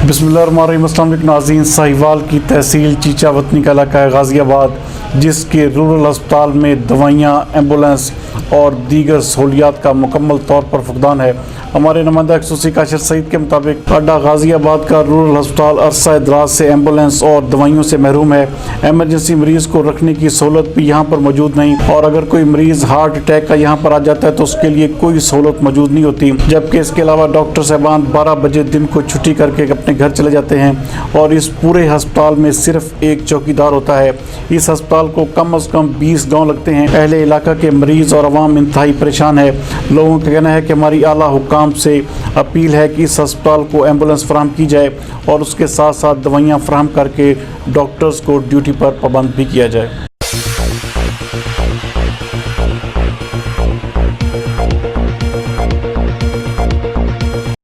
बिस्मिल्लाहिर्रहमानिर्रहीम। नाज़रीन, साहिवाल की तहसील चीचावतनी का इलाका है गाज़ियाबाद, जिसके रूरल अस्पताल में दवाइयाँ, एम्बुलेंस और दीगर सहूलियात का मुकम्मल तौर पर फुकदान है। हमारे नुमाइंदा खसूसी काशिर सईद के मुताबिक अड्डा गाज़ियाबाद का रूरल अस्पताल अरसा दराज से एम्बुलेंस और दवाइयों से महरूम है। एमरजेंसी मरीज़ को रखने की सहूलत भी यहाँ पर मौजूद नहीं, और अगर कोई मरीज़ हार्ट अटैक का यहाँ पर आ जाता है तो उसके लिए कोई सहूलत मौजूद नहीं होती। जबकि इसके अलावा डॉक्टर साहबान 12 बजे दिन को छुट्टी करके अपने घर चले जाते हैं और इस पूरे अस्पताल में सिर्फ एक चौकीदार होता है। इस अस्पताल को कम से कम 20 गांव लगते हैं। अहले इलाका के मरीज और अवाम इंतहाई परेशान है। लोगों का कहना है कि हमारी आला हुक्काम से अपील है कि इस अस्पताल को एम्बुलेंस फराहम की जाए और उसके साथ साथ दवाइयाँ फराहम करके डॉक्टर्स को ड्यूटी पर पाबंद भी किया जाए।